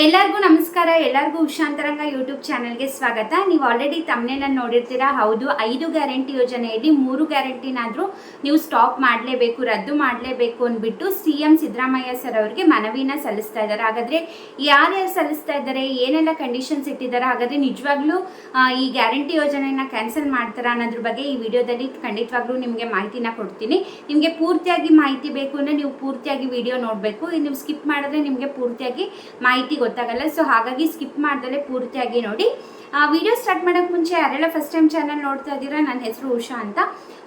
ಎಲ್ಲರಿಗೂ ನಮಸ್ಕಾರ. ಎಲ್ಲರಿಗೂ ಉಷಾಂತರಂಗ ಯೂಟ್ಯೂಬ್ ಚಾನೆಲ್ಗೆ ಸ್ವಾಗತ. ನೀವು ಆಲ್ರೆಡಿ ತಮ್ಮನೇನ ನೋಡಿರ್ತೀರಾ. ಹೌದು, 5 ಗ್ಯಾರಂಟಿ ಯೋಜನೆಯಲ್ಲಿ 3 ಗ್ಯಾರಂಟಿನಾದರೂ ನೀವು ಸ್ಟಾಪ್ ಮಾಡಲೇಬೇಕು, ರದ್ದು ಮಾಡಲೇಬೇಕು ಅಂದ್ಬಿಟ್ಟು CM ಸಿದ್ದರಾಮಯ್ಯ ಸರ್ ಅವರಿಗೆ ಮನವಿನ ಸಲ್ಲಿಸ್ತಾ ಇದ್ದಾರೆ. ಹಾಗಾದರೆ ಯಾರ್ಯಾರು ಸಲ್ಲಿಸ್ತಾ ಇದ್ದಾರೆ, ಏನೆಲ್ಲ ಕಂಡೀಷನ್ಸ್ ಇಟ್ಟಿದ್ದಾರೆ, ಹಾಗಾದರೆ ನಿಜವಾಗ್ಲೂ ಈ ಗ್ಯಾರಂಟಿ ಯೋಜನೆಯನ್ನು ಕ್ಯಾನ್ಸಲ್ ಮಾಡ್ತಾರಾ ಅನ್ನೋದ್ರ ಬಗ್ಗೆ ಈ ವಿಡಿಯೋದಲ್ಲಿ ಖಂಡಿತವಾಗ್ಲೂ ನಿಮಗೆ ಮಾಹಿತಿನ ಕೊಡ್ತೀನಿ. ನಿಮಗೆ ಪೂರ್ತಿಯಾಗಿ ಮಾಹಿತಿ ಬೇಕು ಅಂದರೆ ನೀವು ಪೂರ್ತಿಯಾಗಿ ವಿಡಿಯೋ ನೋಡಬೇಕು. ನೀವು ಸ್ಕಿಪ್ ಮಾಡಿದ್ರೆ ನಿಮಗೆ ಪೂರ್ತಿಯಾಗಿ ಮಾಹಿತಿ ಗೊತ್ತಾಗಲ್ಲ. ಸೊ ಹಾಗಾಗಿ ಸ್ಕಿಪ್ ಮಾಡ್ದಲೇ ಪೂರ್ತಿಯಾಗಿ ನೋಡಿ. ವಿಡಿಯೋ ಸ್ಟಾರ್ಟ್ ಮಾಡೋಕ್ಕೆ ಮುಂಚೆ ಯಾರೆಲ್ಲ ಫಸ್ಟ್ ಟೈಮ್ ಚಾನಲ್ ನೋಡ್ತಾ ಇದ್ದೀರಾ, ನನ್ನ ಹೆಸರು ಉಷಾ ಅಂತ.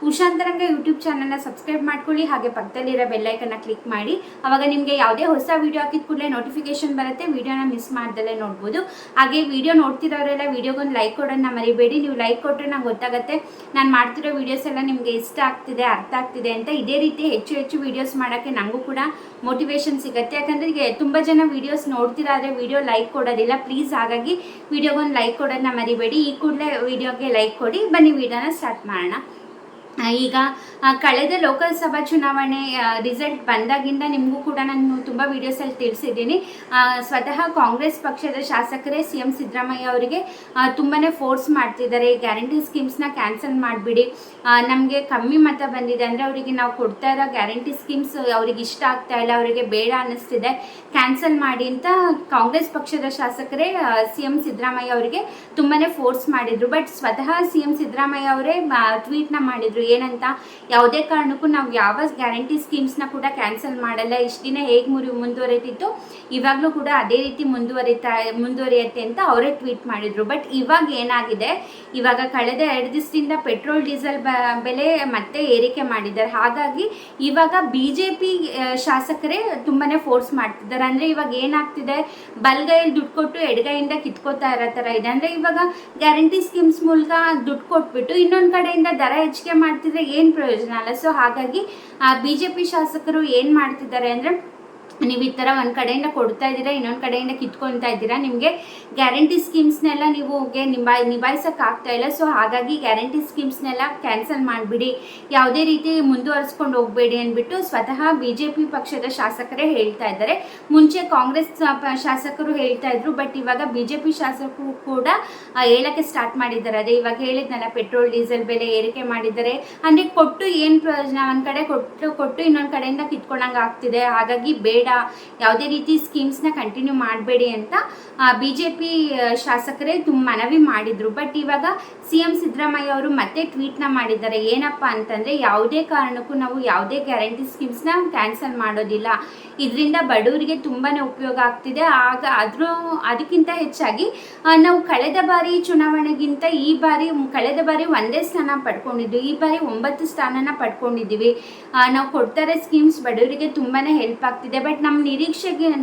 ಉಷಾಂತರಂಗ ಯೂಟ್ಯೂಬ್ ಚಾನಲ್ನ ಸಬ್ಸ್ಕ್ರೈಬ್ ಮಾಡ್ಕೊಳ್ಳಿ, ಹಾಗೆ ಪಕ್ಕದಲ್ಲಿರೋ ಬೆಲ್ಲೈಕನ್ನ ಕ್ಲಿಕ್ ಮಾಡಿ. ಆವಾಗ ನಿಮಗೆ ಯಾವುದೇ ಹೊಸ ವಿಡಿಯೋ ಹಾಕಿದ ಕೂಡಲೇ ನೋಟಿಫಿಕೇಶನ್ ಬರುತ್ತೆ, ವಿಡಿಯೋನ ಮಿಸ್ ಮಾಡ್ದಲೇ ನೋಡ್ಬೋದು. ಹಾಗೆ ವಿಡಿಯೋ ನೋಡ್ತಿರೋರೆಲ್ಲ ವಿಡಿಯೋಗೊಂದು ಲೈಕ್ ಕೊಡೋಣ ಮರಿಬೇಡಿ. ನೀವು ಲೈಕ್ ಕೊಟ್ಟರೆ ನಂಗೆ ಗೊತ್ತಾಗುತ್ತೆ ನಾನು ಮಾಡ್ತಿರೋ ವೀಡಿಯೋಸ್ ಎಲ್ಲ ನಿಮಗೆ ಇಷ್ಟ ಆಗ್ತಿದೆ, ಅರ್ಥ ಆಗ್ತಿದೆ ಅಂತ. ಇದೇ ರೀತಿ ಹೆಚ್ಚು ಹೆಚ್ಚು ವೀಡಿಯೋಸ್ ಮಾಡೋಕ್ಕೆ ನನಗೂ ಕೂಡ ಮೋಟಿವೇಶನ್ ಸಿಗುತ್ತೆ. ಯಾಕಂದರೆ ಈಗ ತುಂಬ ಜನ ವೀಡಿಯೋಸ್ ನೋಡ್ತಿರಾ ಆದರೆ ವಿಡಿಯೋ ಲೈಕ್ ಕೊಡೋದಿಲ್ಲ. ಪ್ಲೀಸ್ ಹಾಗಾಗಿ ವಿಡಿಯೋಗೊಂದು ಲೈಕ್ ಕೊಡೋದನ್ನ ಮರಿಬೇಡಿ. ಈ ಕೂಡಲೇ ವಿಡಿಯೋಗೆ ಲೈಕ್ ಕೊಡಿ. ಬನ್ನಿ ವಿಡಿಯೋನ ಸ್ಟಾರ್ಟ್ ಮಾಡೋಣ. ಈಗ ಕಳೆದ ಲೋಕಸಭಾ ಚುನಾವಣೆ ರಿಸಲ್ಟ್ ಬಂದಾಗಿಂದ ನಿಮಗೂ ಕೂಡ ನಾನು ತುಂಬ ವೀಡಿಯೋಸಲ್ಲಿ ತಿಳಿಸಿದ್ದೀನಿ. ಸ್ವತಃ ಕಾಂಗ್ರೆಸ್ ಪಕ್ಷದ ಶಾಸಕರೇ CM ಸಿದ್ದರಾಮಯ್ಯ ಅವರಿಗೆ ತುಂಬಾ ಫೋರ್ಸ್ ಮಾಡ್ತಿದ್ದಾರೆ, ಗ್ಯಾರಂಟಿ ಸ್ಕೀಮ್ಸ್ನ ಕ್ಯಾನ್ಸಲ್ ಮಾಡಿಬಿಡಿ, ನಮಗೆ ಕಮ್ಮಿ ಮತ ಬಂದಿದೆ ಅಂದರೆ ಅವರಿಗೆ ನಾವು ಕೊಡ್ತಾ ಇರೋ ಗ್ಯಾರಂಟಿ ಸ್ಕೀಮ್ಸ್ ಅವ್ರಿಗೆ ಇಷ್ಟ ಆಗ್ತಾ ಇಲ್ಲ, ಅವರಿಗೆ ಬೇಡ ಅನ್ನಿಸ್ತಿದೆ, ಕ್ಯಾನ್ಸಲ್ ಮಾಡಿ ಅಂತ ಕಾಂಗ್ರೆಸ್ ಪಕ್ಷದ ಶಾಸಕರೇ CM ಸಿದ್ದರಾಮಯ್ಯ ಅವರಿಗೆ ತುಂಬಾ ಫೋರ್ಸ್ ಮಾಡಿದರು. ಬಟ್ ಸ್ವತಃ CM ಸಿದ್ದರಾಮಯ್ಯ ಅವರೇ ಟ್ವೀಟ್ನ ಮಾಡಿದರು. ಏನಂತ, ಯಾವುದೇ ಕಾರಣಕ್ಕೂ ನಾವು ಯಾವ ಗ್ಯಾರಂಟಿ ಸ್ಕೀಮ್ಸ್ನ ಕೂಡ ಕ್ಯಾನ್ಸಲ್ ಮಾಡಲ್ಲ. ಇಷ್ಟು ದಿನ ಹೇಗೆ ಮುಂದುವರಿತಿತ್ತು ಇವಾಗಲೂ ಕೂಡ ಅದೇ ರೀತಿ ಮುಂದುವರಿಯುತ್ತೆ ಅಂತ ಅವರೇ ಟ್ವೀಟ್ ಮಾಡಿದರು. ಬಟ್ ಇವಾಗ ಏನಾಗಿದೆ, ಇವಾಗ ಕಳೆದ 2 ದಿವಸದಿಂದ ಪೆಟ್ರೋಲ್ ಡೀಸೆಲ್ ಬೆಲೆ ಮತ್ತೆ ಏರಿಕೆ ಮಾಡಿದ್ದಾರೆ. ಹಾಗಾಗಿ ಇವಾಗ BJP ಶಾಸಕರೇ ತುಂಬಾ ಫೋರ್ಸ್ ಮಾಡ್ತಿದ್ದಾರೆ. ಅಂದರೆ ಇವಾಗ ಏನಾಗ್ತಿದೆ, ಬಲ್ಗೈಯಲ್ಲಿ ದುಡ್ಡು ಕೊಟ್ಟು ಎಡಗೈಯಿಂದ ಕಿತ್ಕೋತಾ ಇರೋ ಥರ ಇದೆ. ಅಂದರೆ ಇವಾಗ ಗ್ಯಾರಂಟಿ ಸ್ಕೀಮ್ಸ್ ಮೂಲಕ ದುಡ್ಡು ಕೊಟ್ಬಿಟ್ಟು ಇನ್ನೊಂದು ಕಡೆಯಿಂದ ದರ ಹೆಚ್ಚಿಗೆ ಮಾಡ್ತಿದ್ರೆ ಏನು ಪ್ರಯೋಜನ ಅಲ್ಲ. ಸೊ ಹಾಗಾಗಿ BJP ಶಾಸಕರು ಏನು ಮಾಡ್ತಿದ್ದಾರೆ ಅಂದರೆ, ನೀವು ಈ ಥರ ಒಂದು ಕಡೆಯಿಂದ ಕೊಡ್ತಾ ಇದ್ದೀರಾ, ಇನ್ನೊಂದು ಕಡೆಯಿಂದ ಕಿತ್ಕೊತಾ ಇದ್ದೀರಾ, ನಿಮಗೆ ಗ್ಯಾರಂಟಿ ಸ್ಕೀಮ್ಸ್ನೆಲ್ಲ ನೀವು ನಿಭಾಯಿಸೋಕ್ಕಾಗ್ತಾ ಇಲ್ಲ. ಸೊ ಹಾಗಾಗಿ ಗ್ಯಾರಂಟಿ ಸ್ಕೀಮ್ಸ್ನೆಲ್ಲ ಕ್ಯಾನ್ಸಲ್ ಮಾಡಿಬಿಡಿ, ಯಾವುದೇ ರೀತಿ ಮುಂದುವರಿಸ್ಕೊಂಡು ಹೋಗಬೇಡಿ ಅಂದ್ಬಿಟ್ಟು ಸ್ವತಃ BJP ಪಕ್ಷದ ಶಾಸಕರೇ ಹೇಳ್ತಾ ಇದ್ದಾರೆ. ಮುಂಚೆ ಕಾಂಗ್ರೆಸ್ ಶಾಸಕರು ಹೇಳ್ತಾ ಇದ್ರು, ಬಟ್ ಇವಾಗ BJP ಶಾಸಕರು ಕೂಡ ಹೇಳೋಕ್ಕೆ ಸ್ಟಾರ್ಟ್ ಮಾಡಿದ್ದಾರೆ. ಅದೇ ಇವಾಗ ಹೇಳಿದ್ನಲ್ಲ, ಪೆಟ್ರೋಲ್ ಡೀಸೆಲ್ ಬೆಲೆ ಏರಿಕೆ ಮಾಡಿದ್ದಾರೆ ಅಂದರೆ ಕೊಟ್ಟು ಏನು ಪ್ರಯೋಜನ, ಒಂದು ಕಡೆ ಕೊಟ್ಟು ಇನ್ನೊಂದು ಕಡೆಯಿಂದ ಕಿತ್ಕೊಂಡಂಗೆ ಆಗ್ತಿದೆ. ಹಾಗಾಗಿ ಬೇಡ, ಯಾವುದೇ ರೀತಿ ಸ್ಕೀಮ್ಸ್ನ ಕಂಟಿನ್ಯೂ ಮಾಡಬೇಡಿ ಅಂತ BJP ಶಾಸಕರೇ ಮನವಿ ಮಾಡಿದರು. ಬಟ್ ಇವಾಗ CM ಸಿದ್ದರಾಮಯ್ಯ ಅವರು ಮತ್ತೆ ಟ್ವೀಟ್ನ ಮಾಡಿದ್ದಾರೆ. ಏನಪ್ಪ ಅಂತಂದರೆ, ಯಾವುದೇ ಕಾರಣಕ್ಕೂ ನಾವು ಯಾವುದೇ ಗ್ಯಾರಂಟಿ ಸ್ಕೀಮ್ಸ್ನ ಕ್ಯಾನ್ಸಲ್ ಮಾಡೋದಿಲ್ಲ, ಇದರಿಂದ ಬಡವರಿಗೆ ತುಂಬಾ ಉಪಯೋಗ ಆಗ್ತಿದೆ. ಅದಕ್ಕಿಂತ ಹೆಚ್ಚಾಗಿ ನಾವು ಕಳೆದ ಬಾರಿ ಚುನಾವಣೆಗಿಂತ ಈ ಬಾರಿ ಕಳೆದ ಬಾರಿ 1 ಸ್ಥಾನ ಪಡ್ಕೊಂಡಿದ್ವಿ, ಈ ಬಾರಿ 9 ಸ್ಥಾನನ ಪಡ್ಕೊಂಡಿದ್ದೀವಿ. ನಾವು ಕೊಡ್ತಾರೆ ಸ್ಕೀಮ್ಸ್ ಬಡವರಿಗೆ ತುಂಬಾ ಹೆಲ್ಪ್ ಆಗ್ತಿದೆ. ಬಟ್ ನಮ್ಮ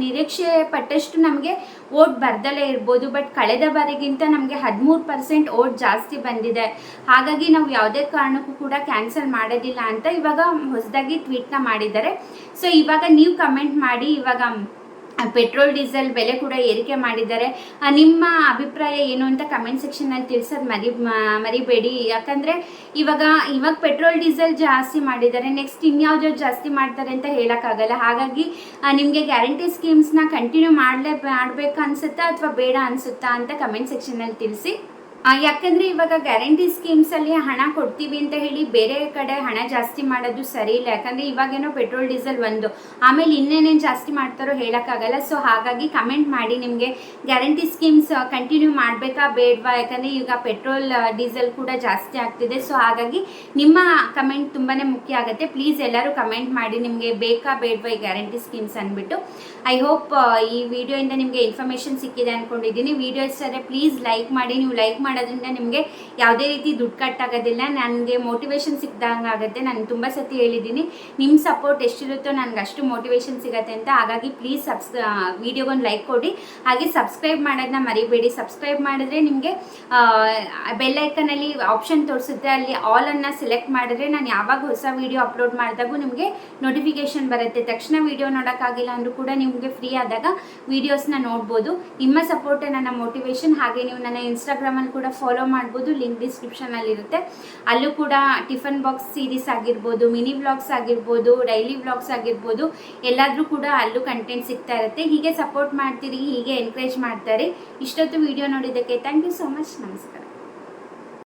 ನಿರೀಕ್ಷೆ ಪಟ್ಟಷ್ಟು ನಮಗೆ ವೋಟ್ ಬರ್ದಲೇ ಇರ್ಬೋದು. ಬಟ್ ಕಳೆದ ಬಾರಿಗಿಂತ ನಮಗೆ 13% ವೋಟ್ ಜಾಸ್ತಿ ಬಂದಿದೆ. ಹಾಗಾಗಿ ನಾವು ಯಾವುದೇ ಕಾರಣಕ್ಕೂ ಕೂಡ ಕ್ಯಾನ್ಸಲ್ ಮಾಡೋದಿಲ್ಲ ಅಂತ ಇವಾಗ ಹೊಸದಾಗಿ ಟ್ವೀಟ್ನ ಮಾಡಿದ್ದಾರೆ. ಸೊ ಇವಾಗ ನೀವು ಕಮೆಂಟ್ ಮಾಡಿ, ಇವಾಗ ಪೆಟ್ರೋಲ್ ಡೀಸೆಲ್ ಬೆಲೆ ಕೂಡ ಏರಿಕೆ ಮಾಡಿದ್ದಾರೆ, ನಿಮ್ಮ ಅಭಿಪ್ರಾಯ ಏನು ಅಂತ ಕಮೆಂಟ್ ಸೆಕ್ಷನಲ್ಲಿ ತಿಳಿಸೋದು ಮರಿಬೇಡಿ. ಯಾಕಂದರೆ ಇವಾಗ ಪೆಟ್ರೋಲ್ ಡೀಸೆಲ್ ಜಾಸ್ತಿ ಮಾಡಿದ್ದಾರೆ, ನೆಕ್ಸ್ಟ್ ಇನ್ಯಾವುದೋ ಜಾಸ್ತಿ ಮಾಡ್ತಾರೆ ಅಂತ ಹೇಳೋಕ್ಕಾಗಲ್ಲ. ಹಾಗಾಗಿ ನಿಮಗೆ ಗ್ಯಾರಂಟಿ ಸ್ಕೀಮ್ಸ್ನ ಕಂಟಿನ್ಯೂ ಮಾಡಬೇಕು ಅನಿಸುತ್ತಾ ಅಥವಾ ಬೇಡ ಅನಿಸುತ್ತಾ ಅಂತ ಕಮೆಂಟ್ ಸೆಕ್ಷನಲ್ಲಿ ತಿಳಿಸಿ. ಯಾಕಂದರೆ ಇವಾಗ ಗ್ಯಾರಂಟಿ ಸ್ಕೀಮ್ಸಲ್ಲಿ ಹಣ ಕೊಡ್ತೀವಿ ಅಂತ ಹೇಳಿ ಬೇರೆ ಕಡೆ ಹಣ ಜಾಸ್ತಿ ಮಾಡೋದು ಸರಿ ಇಲ್ಲ. ಯಾಕಂದರೆ ಇವಾಗೇನೋ ಪೆಟ್ರೋಲ್ ಡೀಸೆಲ್ ಒಂದು, ಆಮೇಲೆ ಇನ್ನೇನೇನು ಜಾಸ್ತಿ ಮಾಡ್ತಾರೋ ಹೇಳೋಕ್ಕಾಗಲ್ಲ. ಸೊ ಹಾಗಾಗಿ ಕಮೆಂಟ್ ಮಾಡಿ, ನಿಮಗೆ ಗ್ಯಾರಂಟಿ ಸ್ಕೀಮ್ಸ್ ಕಂಟಿನ್ಯೂ ಮಾಡಬೇಕಾ ಬೇಡವಾ, ಯಾಕಂದರೆ ಈಗ ಪೆಟ್ರೋಲ್ ಡೀಸೆಲ್ ಕೂಡ ಜಾಸ್ತಿ ಆಗ್ತಿದೆ. ಸೊ ಹಾಗಾಗಿ ನಿಮ್ಮ ಕಮೆಂಟ್ ತುಂಬಾ ಮುಖ್ಯ ಆಗುತ್ತೆ. ಪ್ಲೀಸ್ ಎಲ್ಲರೂ ಕಮೆಂಟ್ ಮಾಡಿ, ನಿಮಗೆ ಬೇಕಾ ಬೇಡವಾ ಈ ಗ್ಯಾರಂಟಿ ಸ್ಕೀಮ್ಸ್ ಅಂದ್ಬಿಟ್ಟು. ಐ ಹೋಪ್ ಈ ವಿಡಿಯೋಯಿಂದ ನಿಮಗೆ ಇನ್ಫಾರ್ಮೇಷನ್ ಸಿಕ್ಕಿದೆ ಅಂದ್ಕೊಂಡಿದ್ದೀನಿ. ವಿಡಿಯೋ ಇಷ್ಟ ಪ್ಲೀಸ್ ಲೈಕ್ ಮಾಡಿ. ನೀವು ಲೈಕ್ ಮಾಡೋದ್ರಿಂದ ನಿಮಗೆ ಯಾವುದೇ ರೀತಿ ದುಡ್ಡು ಕಟ್ಟಾಗೋದಿಲ್ಲ, ನನಗೆ ಮೋಟಿವೇಶನ್ ಸಿಕ್ಕಿದಂಗೆ ಆಗುತ್ತೆ. ನಾನು ತುಂಬ ಸತಿ ಹೇಳಿದ್ದೀನಿ, ನಿಮ್ಮ ಸಪೋರ್ಟ್ ಎಷ್ಟಿರುತ್ತೋ ನನಗೆ ಅಷ್ಟು ಮೋಟಿವೇಶನ್ ಸಿಗುತ್ತೆ ಅಂತ. ಹಾಗಾಗಿ ಪ್ಲೀಸ್ ವಿಡಿಯೋಗೊಂದು ಲೈಕ್ ಕೊಡಿ, ಹಾಗೆ ಸಬ್ಸ್ಕ್ರೈಬ್ ಮಾಡೋದನ್ನ ಮರಿಬೇಡಿ. ಸಬ್ಸ್ಕ್ರೈಬ್ ಮಾಡಿದ್ರೆ ನಿಮಗೆ ಬೆಲ್ ಐಕನಲ್ಲಿ ಆಪ್ಷನ್ ತೋರಿಸುತ್ತೆ, ಅಲ್ಲಿ ಆಲನ್ನು ಸೆಲೆಕ್ಟ್ ಮಾಡಿದ್ರೆ ನಾನು ಯಾವಾಗ ಹೊಸ ವೀಡಿಯೋ ಅಪ್ಲೋಡ್ ಮಾಡಿದಾಗೂ ನಿಮಗೆ ನೋಟಿಫಿಕೇಶನ್ ಬರುತ್ತೆ. ತಕ್ಷಣ ವೀಡಿಯೋ ನೋಡೋಕ್ಕಾಗಿಲ್ಲ ಅಂದರೂ ಕೂಡ ನಿಮಗೆ ಫ್ರೀ ಆದಾಗ ವೀಡಿಯೋಸ್ನ ನೋಡ್ಬೋದು. ನಿಮ್ಮ ಸಪೋರ್ಟೇ ನನ್ನ ಮೋಟಿವೇಶನ್. ಹಾಗೆ ನೀವು ನನ್ನ ಇನ್ಸ್ಟಾಗ್ರಾಮಲ್ಲಿ ಕೂಡ ಫಾಲೋ ಮಾಡ್ಬೋದು, ಲಿಂಕ್ ಡಿಸ್ಕ್ರಿಪ್ಷನಲ್ಲಿ ಇರುತ್ತೆ. ಅಲ್ಲೂ ಕೂಡ ಟಿಫನ್ ಬಾಕ್ಸ್ ಸೀರೀಸ್ ಆಗಿರ್ಬೋದು, ಮಿನಿ ವ್ಲಾಗ್ಸ್ ಆಗಿರ್ಬೋದು, ಡೈಲಿ ವ್ಲಾಗ್ಸ್ ಆಗಿರ್ಬೋದು, ಎಲ್ಲಾದರೂ ಕೂಡ ಅಲ್ಲೂ ಕಂಟೆಂಟ್ ಸಿಗ್ತಾ ಇರುತ್ತೆ. ಹೀಗೆ ಸಪೋರ್ಟ್ ಮಾಡ್ತೀರಿ, ಹೀಗೆ ಎನ್ಕರೇಜ್ ಮಾಡ್ತಾರೆ. ಇಷ್ಟೊತ್ತು ವಿಡಿಯೋ ನೋಡಿದ್ದಕ್ಕೆ ಥ್ಯಾಂಕ್ ಯು ಸೊ ಮಚ್. ನಮಸ್ಕಾರ.